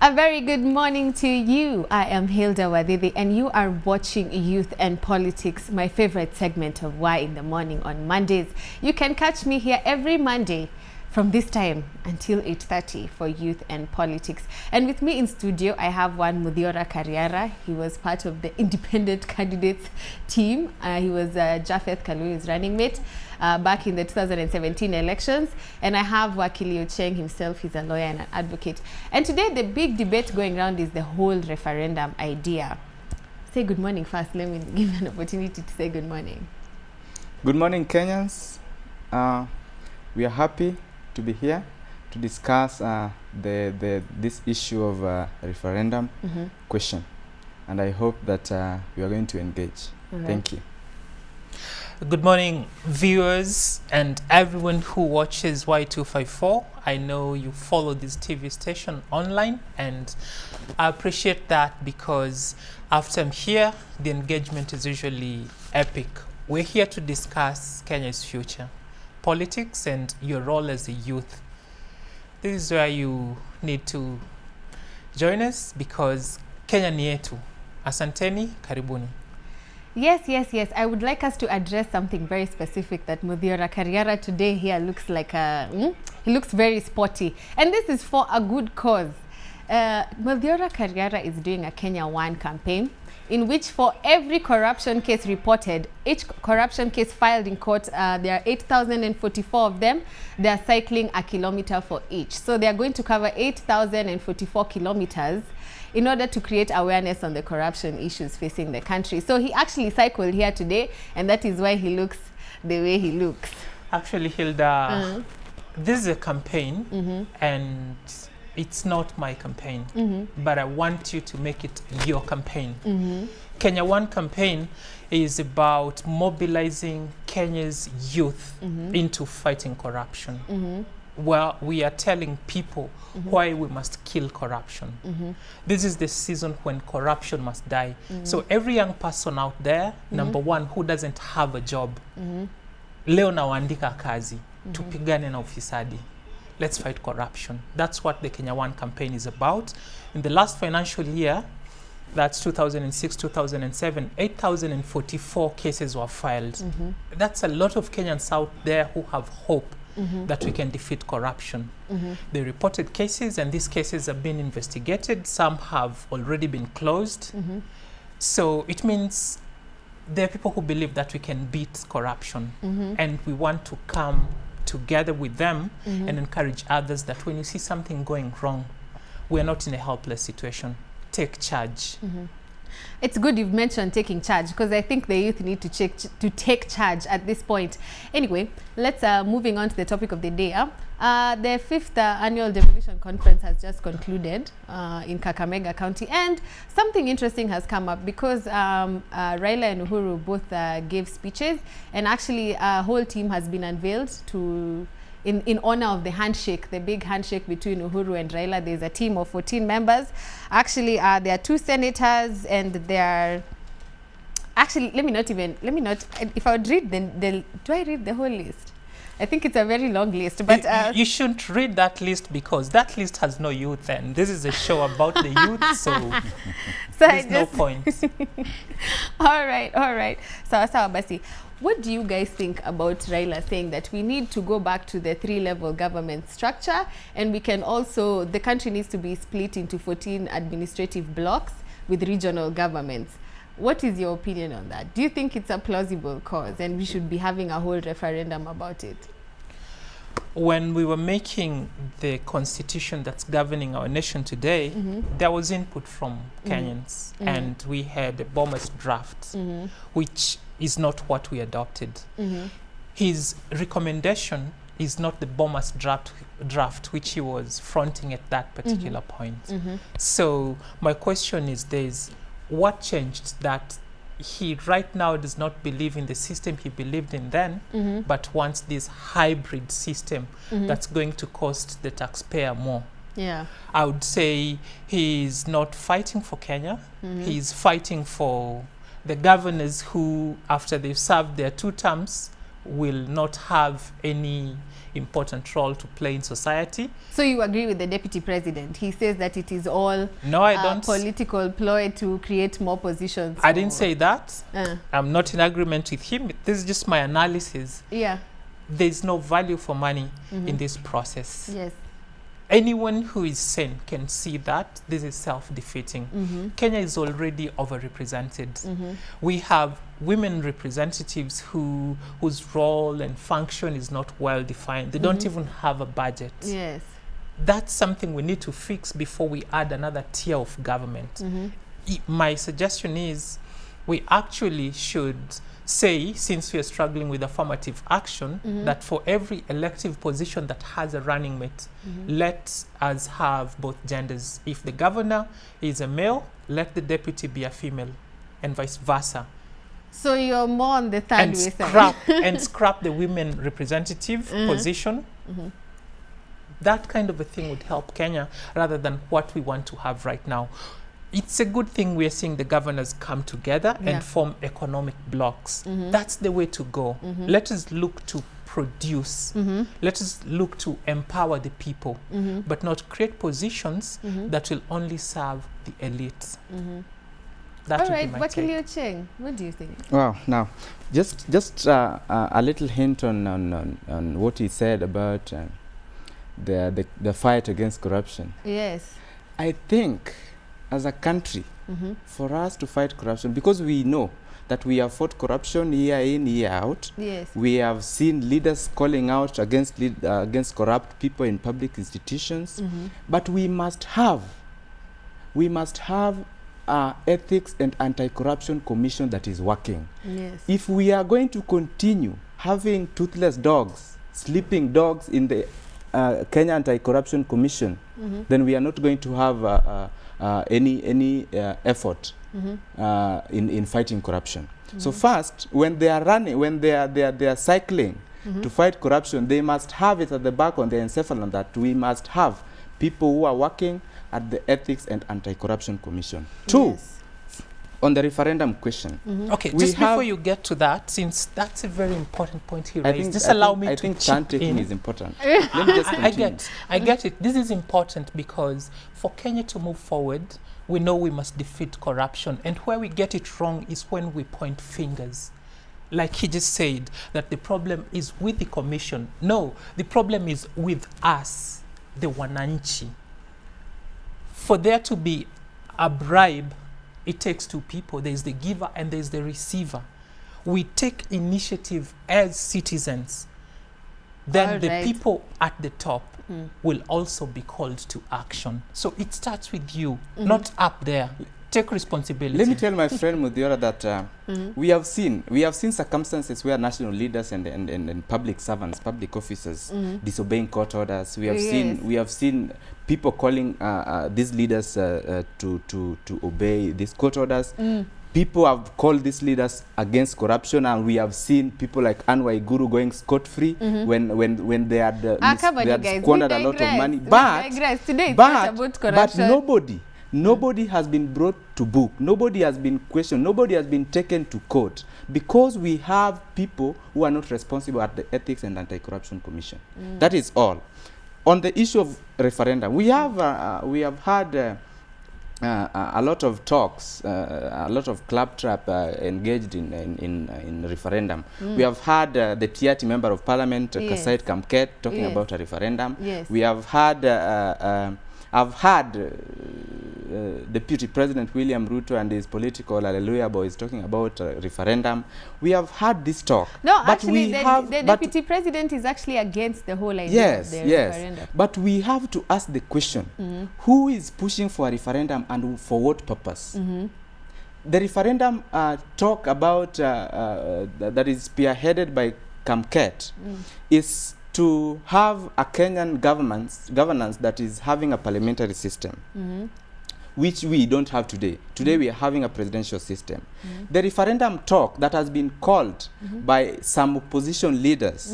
A very good morning to you. I am Hilda Wathithionly and you are watching Youth and Politics, my favorite segment of Y in the Morning on Mondays. You can catch me here every Monday from this time until 8:30 for Youth and Politics. And with me in studio, I have one Muthiora Kariara. He was part of the independent candidates team. He was Japheth Kalu's running mate back in the 2017 elections. And I have Wakili Ochieng himself. He's a lawyer and an advocate. And today, the big debate going around is the whole referendum idea. Say good morning first. Let me give you an opportunity to say good morning. Good morning, Kenyans. We are happy to be here to discuss this issue of referendum question, and I hope that we are going to engage. Right. Thank you. Good morning, viewers and everyone who watches Y254. I know you follow this TV station online, and I appreciate that because after I'm here, the engagement is usually epic. We're here to discuss Kenya's future, politics, and your role as a youth. This is where you need to join us because Kenya ni yetu. Asanteni, karibuni. Yes. I would like us to address something very specific that Muthiora Kariara today here looks like he looks very sporty. And this is for a good cause. Muthiora Kariara is doing a Kenya One campaign in which for every corruption case reported, each corruption case filed in court, there are 8,044 of them. They are cycling a kilometer for each. So they are going to cover 8,044 kilometers in order to create awareness on the corruption issues facing the country. So he actually cycled here today, and that is why he looks the way he looks. Actually, Hilda, this is a campaign, and it's not my campaign, but I want you to make it your campaign. Kenya One campaign is about mobilizing Kenya's youth into fighting corruption. Well, we are telling people why we must kill corruption. This is the season when corruption must die. So every young person out there, number one, who doesn't have a job, leo nawaandika kazi, tupigane na ufisadi. Let's fight corruption. That's what the Kenya One campaign is about. In the last financial year, that's 2006-2007, 8,044 cases were filed. That's a lot of Kenyans out there who have hope that we can defeat corruption. They reported cases, and these cases have been investigated. Some have already been closed. So it means there are people who believe that we can beat corruption, and we want to come together with them and encourage others that when you see something going wrong, we're not in a helpless situation. Take charge. It's good you've mentioned taking charge, because I think the youth need to take charge at this point. Anyway, let's moving on to the topic of the day. The 5th annual devolution conference has just concluded in Kakamega County, and something interesting has come up because Raila and Uhuru both gave speeches, and actually a whole team has been unveiled to in honor of the handshake, the big handshake between Uhuru and Raila. There's a team of 14 members. Actually, there are 2 senators, and there are actually, let me not, if I would read do I read the whole list? I think it's a very long list, but you shouldn't read that list because that list has no youth, and this is a show about the youth, so there's no point. All right. So basi, what do you guys think about Raila saying that we need to go back to the 3-level government structure, and we can also, the country needs to be split into 14 administrative blocks with regional governments? What is your opinion on that? Do you think it's a plausible cause and we should be having a whole referendum about it? When we were making the constitution that's governing our nation today, there was input from Kenyans, and we had a bomber's draft, which is not what we adopted. His recommendation is not the bomber's draft which he was fronting at that particular point. So my question is this: what changed that he right now does not believe in the system he believed in then, but wants this hybrid system that's going to cost the taxpayer more? I would say he's not fighting for Kenya. He's fighting for the governors who, after they've served their 2 terms, will not have any important role to play in society. So you agree with the deputy president? He says that it is all no, I don't. Political ploy to create more positions. I didn't say that. I'm not in agreement with him. This is just my analysis. Yeah. There's no value for money in this process. Yes. Anyone who is sane can see that this is self-defeating. Kenya is already overrepresented. We have women representatives whose role and function is not well defined. They don't even have a budget. Yes. That's something we need to fix before we add another tier of government. My suggestion is we actually should say, since we are struggling with affirmative action, that for every elective position that has a running mate, let us have both genders. If the governor is a male, let the deputy be a female, and vice versa. So you're more on the third way side. And scrap the women representative position. That kind of a thing would help Kenya rather than what we want to have right now. It's a good thing we're seeing the governors come together and form economic blocks. That's the way to go. Let us look to produce. Let us look to empower the people, but not create positions that will only serve the elite. All right, Wakili Ochieng, what do you think? Well, now, just a little hint on what he said about the fight against corruption. Yes. I think, as a country, for us to fight corruption, because we know that we have fought corruption year in, year out. Yes. We have seen leaders calling out against corrupt people in public institutions. But we must have ethics and anti-corruption commission that is working. Yes. If we are going to continue having toothless dogs, sleeping dogs in the Kenya Anti-Corruption Commission, then we are not going to have any effort in fighting corruption. So first, when they are running, when they are cycling to fight corruption, they must have it at the back on the encephalon that we must have people who are working at the Ethics and Anti-Corruption Commission. Two, on the referendum question. Okay, just before you get to that, since that's a very important point he raised, just allow me to chip in. I think turn-taking is important. Let me just continue. I get it. This is important because for Kenya to move forward, we know we must defeat corruption. And where we get it wrong is when we point fingers. Like he just said, that the problem is with the commission. No, the problem is with us, the wananchi. For there to be a bribe, it takes two people. There's the giver and there's the receiver. We take initiative as citizens. Then the people at the top will also be called to action. So it starts with you, not up there. Take responsibility. Let me tell my friend Muthiora that we have seen circumstances where national leaders and public servants, public officers disobeying court orders. We have seen people calling these leaders to obey these court orders. People have called these leaders against corruption, and we have seen people like Anne Waiguru going scot-free when they had squandered a lot of money. But nobody has been brought to book. Nobody has been questioned. Nobody has been taken to court because we have people who are not responsible at the Ethics and Anti-Corruption Commission. That is all. On the issue of referendum, we have had a lot of talks, a lot of claptrap engaged in referendum. We have had the TRT Member of Parliament, Kasait Kamket, talking about a referendum. We have had I've had Deputy President William Ruto and his political Hallelujah boys talking about referendum. We have had this talk. No, but actually, the Deputy President is actually against the whole idea of the referendum. But we have to ask the question, who is pushing for a referendum and for what purpose? The referendum talk about that is spearheaded by Kamket is to have a Kenyan governance that is having a parliamentary system, which we don't have today. Today we are having a presidential system. The referendum talk that has been called by some opposition leaders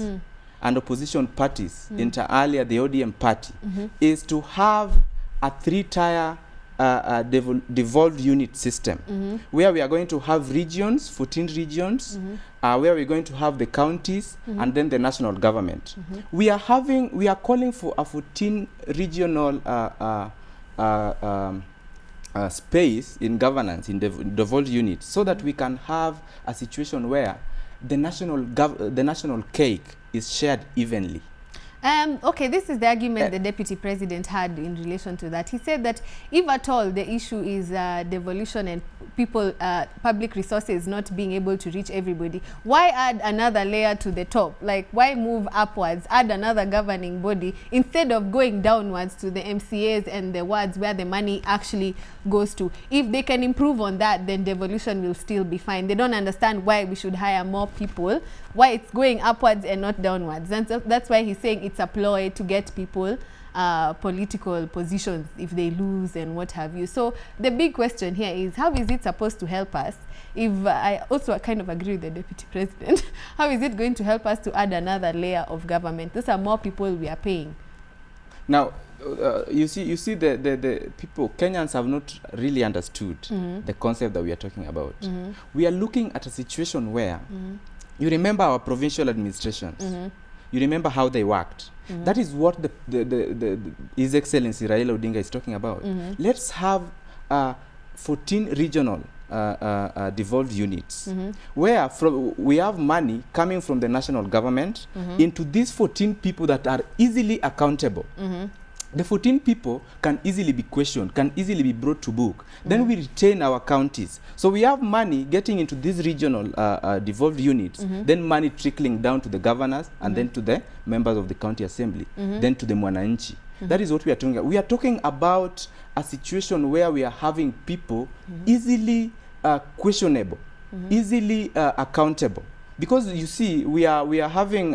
and opposition parties, inter alia the ODM party, is to have a three-tier devolved unit system, where we are going to have regions, 14 regions, where we're going to have the counties and then the national government. We are calling for a 14 regional space in governance in devolved units, so that we can have a situation where the national cake is shared evenly. Okay, this is the argument the Deputy President had in relation to that. He said that if at all the issue is devolution and people, public resources not being able to reach everybody, why add another layer to the top? Like, why move upwards, add another governing body, instead of going downwards to the MCAs and the wards where the money actually goes to? If they can improve on that, then devolution will still be fine. They don't understand why we should hire more people, why it's going upwards and not downwards. That's why he's saying it's a ploy to get people political positions if they lose and what have you. So the big question here is, how is it supposed to help us? If I also kind of agree with the Deputy President, how is it going to help us to add another layer of government? Those are more people we are paying. Now, you see the people, Kenyans have not really understood the concept that we are talking about. We are looking at a situation where, you remember our provincial administrations, you remember how they worked. That is what His Excellency Raila Odinga is talking about. Let's have 14 regional devolved units, where we have money coming from the national government into these 14 people that are easily accountable. The 14 people can easily be questioned, can easily be brought to book. Then we retain our counties. So we have money getting into these regional devolved units, then money trickling down to the governors, and then to the members of the county assembly, then to the mwananchi. That is what we are talking about. We are talking about a situation where we are having people easily questionable, easily accountable. Because you see, we are having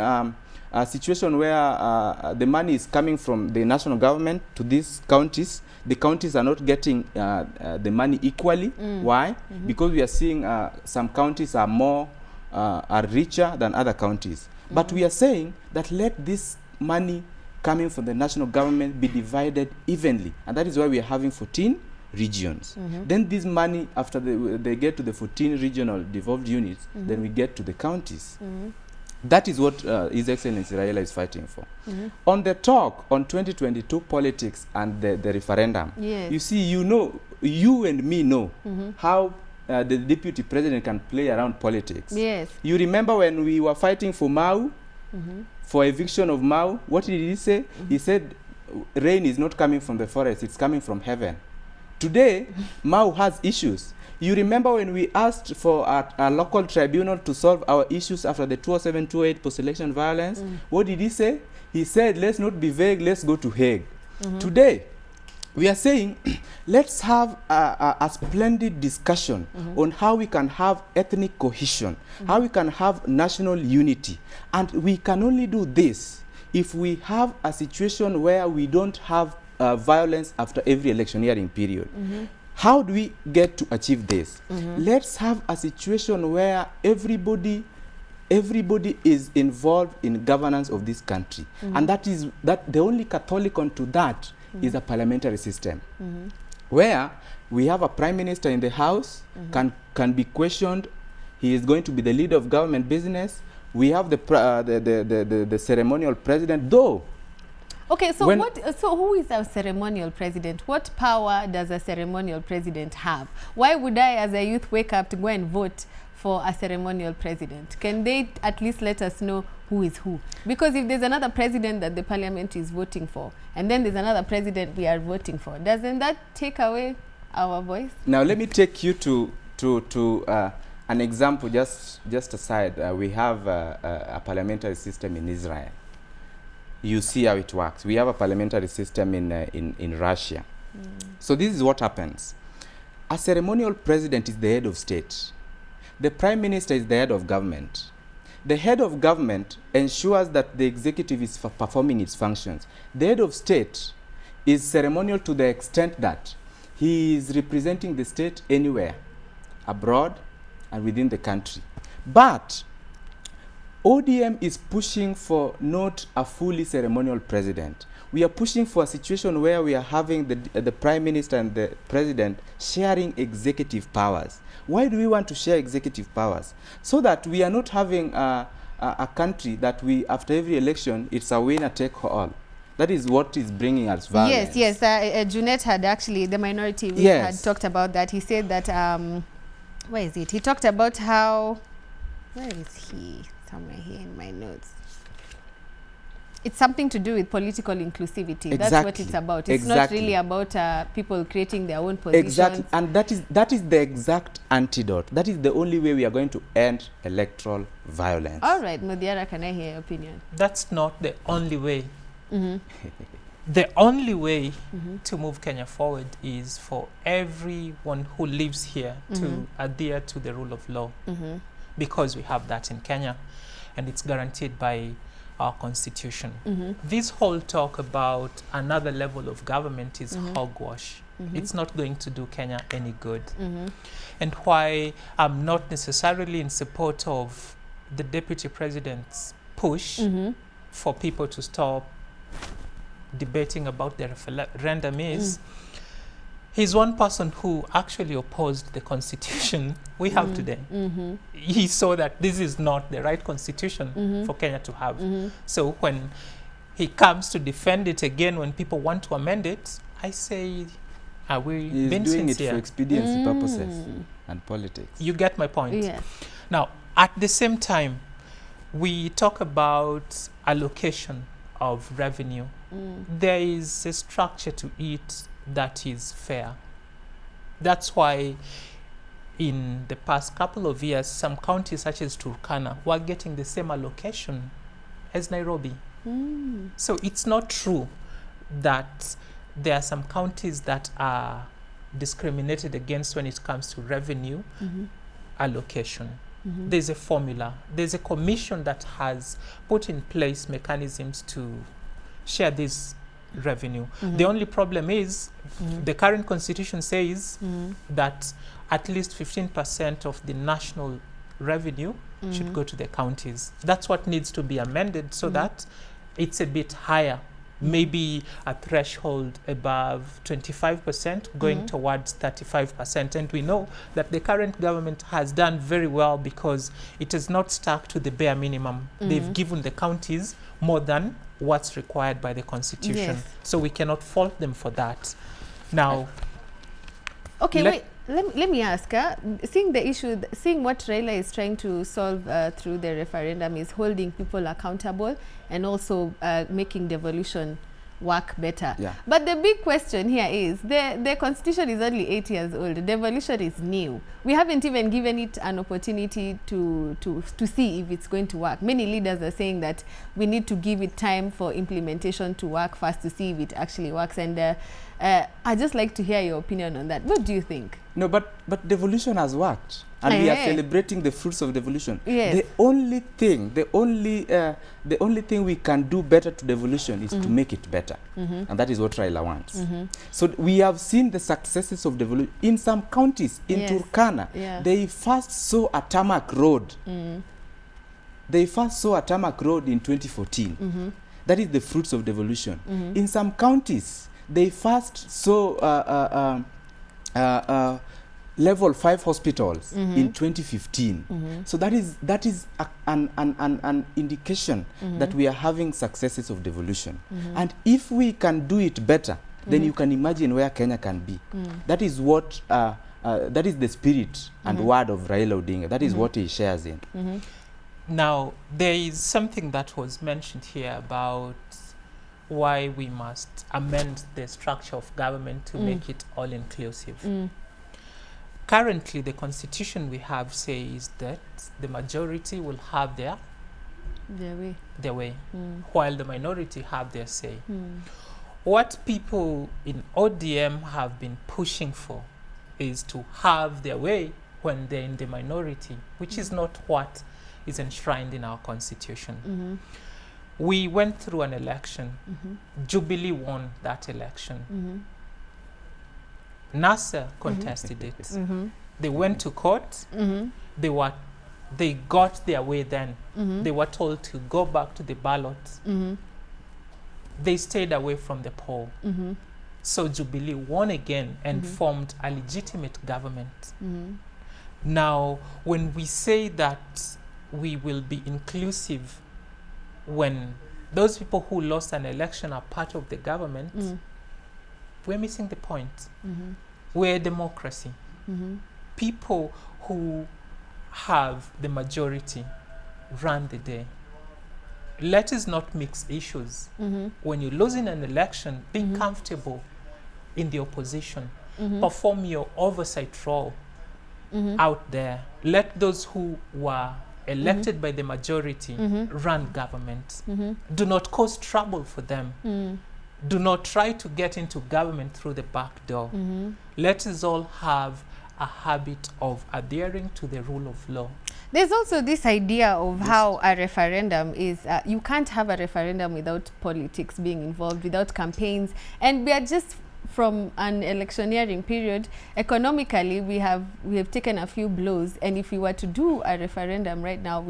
a situation where the money is coming from the national government to these counties. The counties are not getting the money equally. Why? Because we are seeing some counties are richer than other counties. But we are saying that let this money coming from the national government be divided evenly, and that is why we are having 14 regions. Then this money, after they get to the 14 regional devolved units, then we get to the counties. That is what His Excellency Raila is fighting for. On the talk on 2022 politics and the referendum, you see, you and me know how the Deputy President can play around politics. You remember when we were fighting for Mau, for eviction of Mau, what did he say? He said, rain is not coming from the forest, it's coming from heaven. Today, Mau has issues. You remember when we asked for a local tribunal to solve our issues after the 2007-2008 post-election violence? What did he say? He said, let's not be vague, let's go to Hague. Today, we are saying, let's have a splendid discussion on how we can have ethnic cohesion, how we can have national unity. And we can only do this if we have a situation where we don't have violence after every electioneering period. How do we get to achieve this? Let's have a situation where everybody is involved in governance of this country. And that the only Catholic onto that is a parliamentary system, where we have a prime minister in the house, can be questioned. He is going to be the leader of government business. We have the ceremonial president, though. Okay, so so who is our ceremonial president? What power does a ceremonial president have? Why would I, as a youth, wake up to go and vote for a ceremonial president? Can they at least let us know who is who? Because if there's another president that the parliament is voting for, and then there's another president we are voting for, doesn't that take away our voice? Now, let me take you to an example, just aside. We have a parliamentary system in Israel. You see how it works. We have a parliamentary system in Russia. So this is what happens. A ceremonial president is the head of state. The prime minister is the head of government. The head of government ensures that the executive is performing its functions. The head of state is ceremonial to the extent that he is representing the state anywhere, abroad and within the country. But ODM is pushing for not a fully ceremonial president. we are pushing for a situation where we are having the Prime Minister and the President sharing executive powers. Why do we want to share executive powers? So that we are not having a country that we, after every election, it's a winner take all. That is what is bringing us violence. Yes, Junet had actually, the minority whip had talked about that. He said that, where is it? He talked about how, where is he? Somewhere here in my notes. It's something to do with political inclusivity. Exactly. That's what it's about. It's not really about people creating their own positions. Exactly, and that is the exact antidote. That is the only way we are going to end electoral violence. All right, Muthiora, can I hear your opinion? That's not the only way. The only way to move Kenya forward is for everyone who lives here to adhere to the rule of law, because we have that in Kenya, and it's guaranteed by our constitution. This whole talk about another level of government is hogwash. It's not going to do Kenya any good. And why I'm not necessarily in support of the Deputy President's push for people to stop debating about the referendum is he's one person who actually opposed the constitution we have today. He saw that this is not the right constitution for Kenya to have. So when he comes to defend it again, when people want to amend it, I say, are we being sincere? He's doing it for expediency purposes and politics. You get my point? Yes. Now, at the same time, we talk about allocation of revenue. There is a structure to it that is fair. That's why in the past couple of years, some counties such as Turkana were getting the same allocation as Nairobi. So it's not true that there are some counties that are discriminated against when it comes to revenue allocation. There's a formula. There's a commission that has put in place mechanisms to share this revenue. The only problem is the current constitution says that at least 15% of the national revenue should go to the counties. That's what needs to be amended so that it's a bit higher, maybe a threshold above 25% going towards 35%. And we know that the current government has done very well because it has not stuck to the bare minimum. They've given the counties more than what's required by the constitution. So we cannot fault them for that. Now, okay, let me ask, seeing the issue, seeing what Raila is trying to solve through the referendum is holding people accountable and also making devolution work better. But the big question here is the constitution is only 8 years old. Devolution is new. We haven't even given it an opportunity to see if it's going to work. Many leaders are saying that we need to give it time for implementation to work first to see if it actually works. And I'd just like to hear your opinion on that. What do you think? No, but devolution has worked, and we are celebrating the fruits of devolution. The only thing we can do better to devolution is to make it better, and that is what Raila wants. So we have seen the successes of devolution in some counties. In Turkana, they first saw a tarmac road. They first saw a tarmac road in 2014. That is the fruits of devolution. In some counties, they first saw level 5 hospitals in 2015. So that is an indication that we are having successes of devolution. And if we can do it better, then you can imagine where Kenya can be. That is what that is the spirit and word of Raila Odinga. That is what he shares in. Now, there is something that was mentioned here about why we must amend the structure of government to make it all-inclusive. Currently, the constitution we have says that the majority will have their way, while the minority have their say. What people in ODM have been pushing for is to have their way when they're in the minority, which is not what is enshrined in our constitution. We went through an election. Jubilee won that election. NASA contested it. They went to court. They got their way then. They were told to go back to the ballot. they stayed away from the poll. So Jubilee won again and formed a legitimate government. Now, when we say that we will be inclusive when those people who lost an election are part of the government, we're missing the point. We're a democracy. People who have the majority run the day. Let us not mix issues. When you're losing an election, be comfortable in the opposition. Perform your oversight role out there. Let those who were elected by the majority run government. Do not cause trouble for them. Do not try to get into government through the back door. Let us all have a habit of adhering to the rule of law. There's also this idea of how a referendum is, you can't have a referendum without politics being involved, without campaigns. And we are just from an electioneering period. Economically, we have taken a few blows. And if we were to do a referendum right now,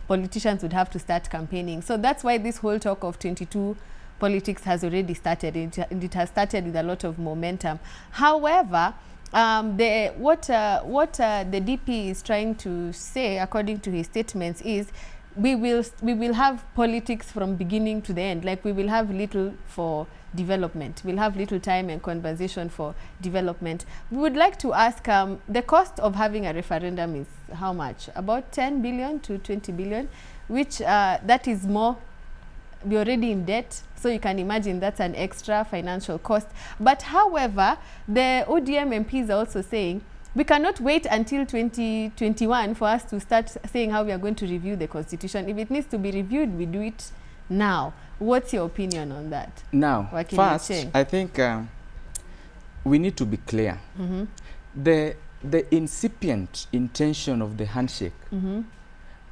politicians would have to start campaigning. So that's why this whole talk of 22 politics has already started. It has started with a lot of momentum. However, what the DP is trying to say, according to his statements, is we will have politics from beginning to the end. Like, we will have little for development. We'll have little time and conversation for development. We would like to ask, the cost of having a referendum is how much? About 10 billion to 20 billion, which that is more. We're already in debt, so you can imagine that's an extra financial cost. But however, the ODM MPs are also saying we cannot wait until 2021 for us to start saying how we are going to review the constitution. If it needs to be reviewed, we do it now. What's your opinion on that? Now, Wakili first, Ochieng. I think we need to be clear. The incipient intention of the handshake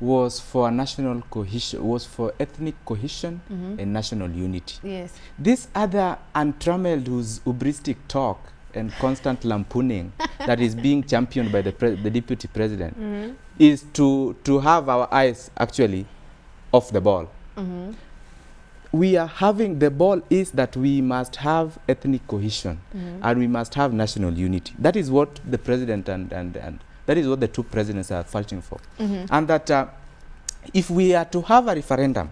was for national cohesion, was for ethnic cohesion and national unity. Yes. This other untrammeled hubristic talk and constant lampooning that is being championed by the deputy president is to have our eyes actually off the ball. We are having, the ball is that we must have ethnic cohesion and we must have national unity. That is what the president and that is what the two presidents are fighting for. And that if we are to have a referendum,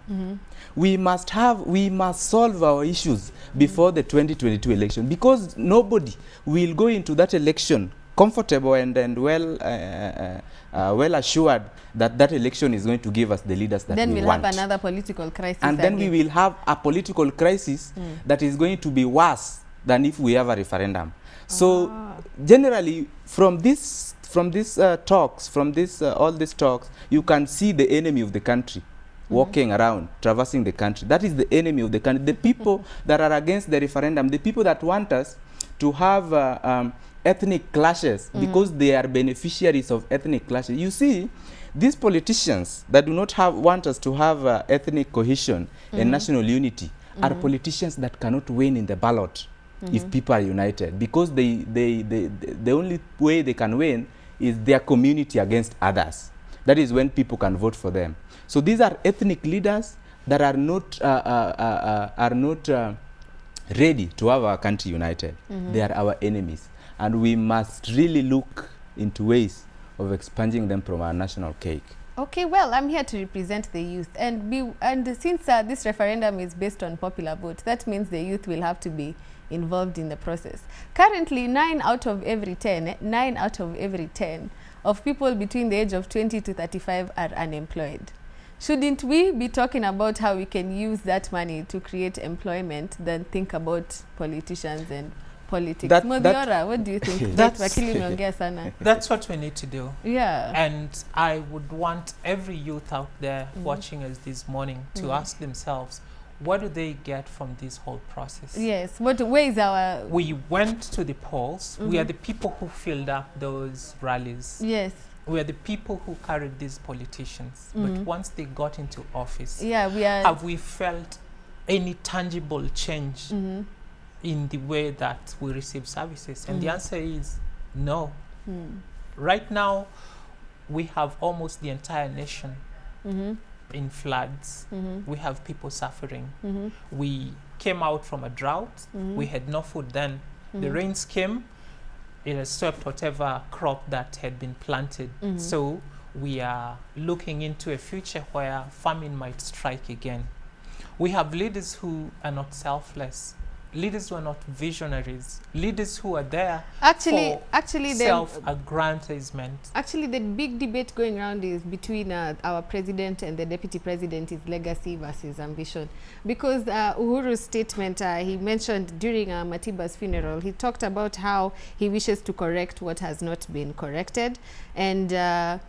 we must solve our issues before the 2022 election, because nobody will go into that election comfortable and well assured that that election is going to give us the leaders that we want. Then we'll have another political crisis. And then we will have a political crisis that is going to be worse than if we have a referendum. So generally, from all these talks, you can see the enemy of the country walking around, traversing the country. That is the enemy of the country. The people that are against the referendum, the people that want us to have ethnic clashes because they are beneficiaries of ethnic clashes. You see, these politicians that do not want us to have ethnic cohesion and national unity are politicians that cannot win in the ballot if people are united, because the only way they can win is their community against others. That is when people can vote for them. So these are ethnic leaders that are not ready to have our country united. They are our enemies, and we must really look into ways of expunging them from our national cake. Okay, well, I'm here to represent the youth, and since this referendum is based on popular vote, that means the youth will have to be involved in the process. Currently, 9 out of every 10 of people between the age of 20 to 35 are unemployed. Shouldn't we be talking about how we can use that money to create employment than think about politicians and politics? Muthiora, what do you think? That's what we need to do. Yeah. And I would want every youth out there watching us this morning to ask themselves, what do they get from this whole process? Yes. What ways our... We went to the polls. We are the people who filled up those rallies. Yes. We are the people who carried these politicians. But once they got into office, have we felt any tangible change in the way that we receive services? And the answer is no. Right now, we have almost the entire nation in floods. We have people suffering. We came out from a drought. We had no food then. The rains came, it has swept whatever crop that had been planted. So we are looking into a future where famine might strike again. We have leaders who are not selfless, leaders who are not visionaries, leaders who are there for self-aggrandizement. Actually, the big debate going around is between our president and the deputy president is legacy versus ambition. Because Uhuru's statement, he mentioned during Matiba's funeral, he talked about how he wishes to correct what has not been corrected, and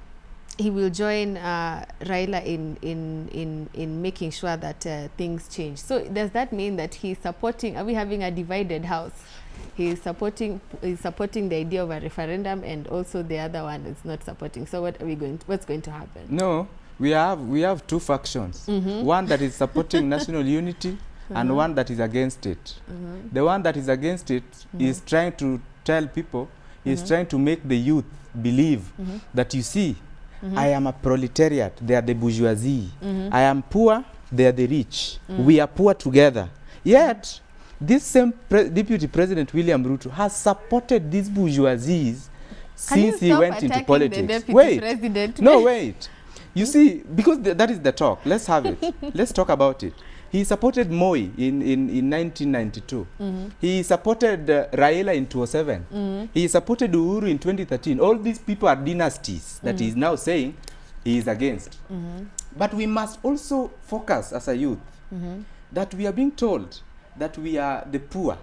he will join Raila in making sure that things change. So does that mean that he's supporting, are we having a divided house? He's supporting the idea of a referendum, and also the other one is not supporting. So what's going to happen? No, we have two factions. One that is supporting national unity and one that is against it. The one that is against it is trying to tell people, is trying to make the youth believe that, you see, I am a proletariat, they are the bourgeoisie. I am poor, they are the rich. We are poor together. Yet, this same Deputy President William Ruto has supported these bourgeoisies since he went into politics. Wait. No, wait. You see, because that is the talk. Let's have it. Let's talk about it. He supported Moi in 1992. He supported Raila in 2007. He supported Uhuru in 2013. All these people are dynasties that he is now saying he is against. But we must also focus as a youth that we are being told that we are the poor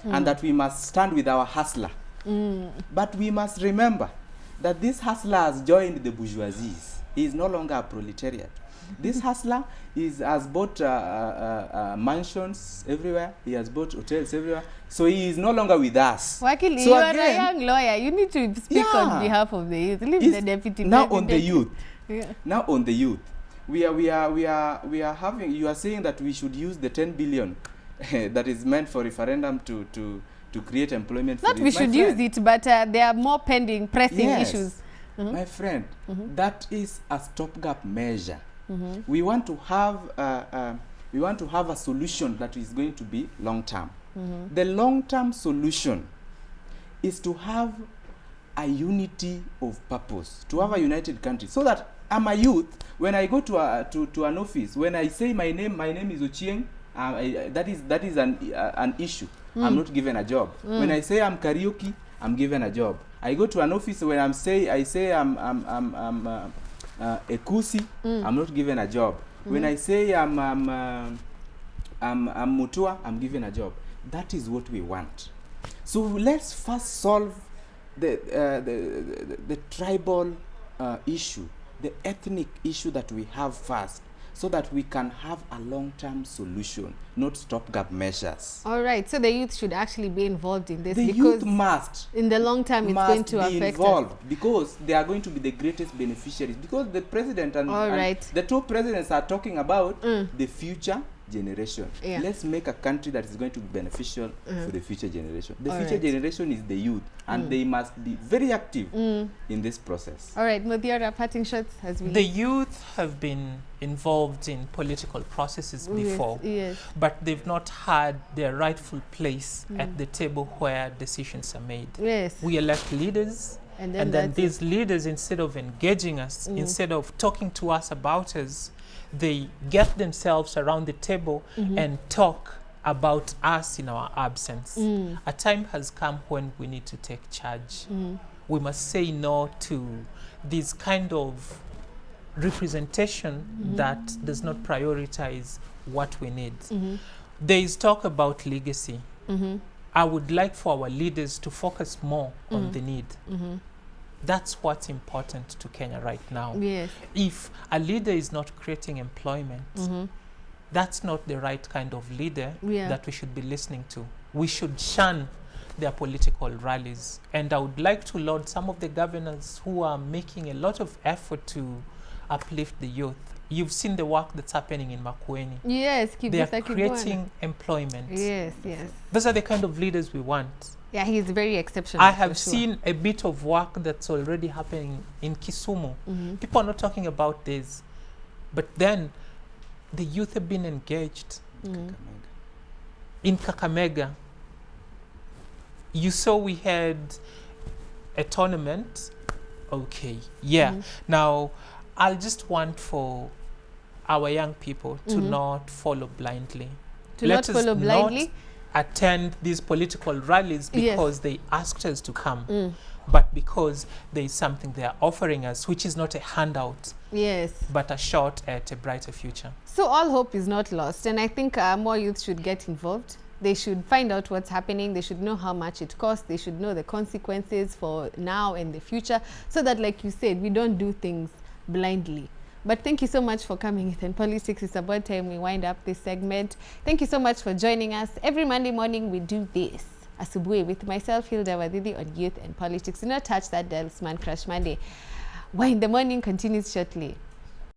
and that we must stand with our hustler. But we must remember that this hustler has joined the bourgeoisies. He is no longer a proletariat. This hustler has bought mansions everywhere. He has bought hotels everywhere. So he is no longer with us. Wakili, so you are a young lawyer. You need to speak on behalf of the youth. Leave the deputy now president. On the youth. Now on the youth. We are having. You are saying that we should use the 10 billion that is meant for referendum to create employment. Not we should use it, but there are more pending, pressing issues. My friend, that is a stopgap measure. We want to have a solution that is going to be long term. The long term solution is to have a unity of purpose, to have a united country, so that I'm a youth. When I go to an office, when I say my name is Ochieng, that is an issue. I'm not given a job. When I say I'm karaoke, I'm given a job. I go to an office when I say I'm Ekusi, I'm not given a job. When I say I'm Mutua, I'm given a job. That is what we want. So let's first solve the tribal issue, the ethnic issue that we have first, so that we can have a long-term solution, not stopgap measures. All right, so the youth should actually be involved in this. The youth must. In the long term, it's going to affect us. Because they are going to be the greatest beneficiaries. Because the president and the two presidents are talking about the future generation. Let's make a country that is going to be beneficial for the future generation. The future generation is the youth, and they must be very active in this process. All right, Muthiora, parting shots has been. The youth have been involved in political processes before, but they've not had their rightful place at the table where decisions are made. We elect leaders, and then these leaders, instead of engaging us, instead of talking to us about us, they get themselves around the table and talk about us in our absence. A time has come when we need to take charge. We must say no to this kind of representation that does not prioritize what we need. There is talk about legacy. I would like for our leaders to focus more on the need. That's what's important to Kenya right now. If a leader is not creating employment, that's not the right kind of leader that we should be listening to. We should shun their political rallies. And I would like to laud some of the governors who are making a lot of effort to uplift the youth. You've seen the work that's happening in Makueni. They are creating employment. Those are the kind of leaders we want. He's very exceptional. I have seen a bit of work that's already happening in Kisumu. People are not talking about this. But then the youth have been engaged. In Kakamega, you saw we had a tournament. Okay, yeah. Now, I'll just want for our young people to not follow blindly. Let us not attend these political rallies because they asked us to come, but because there is something they are offering us, which is not a handout, but a shot at a brighter future. So all hope is not lost, and I think more youth should get involved. They should find out what's happening. They should know how much it costs. They should know the consequences for now and the future, so that, like you said, we don't do things blindly. But thank you so much for coming. Youth and Politics. It's about time we wind up this segment. Thank you so much for joining us. Every Monday morning we do this, Asubuhi, with myself, Hilda Wathithionly, on Youth and Politics. Do not touch that dial, Man Crush Monday. Why in the Morning continues shortly.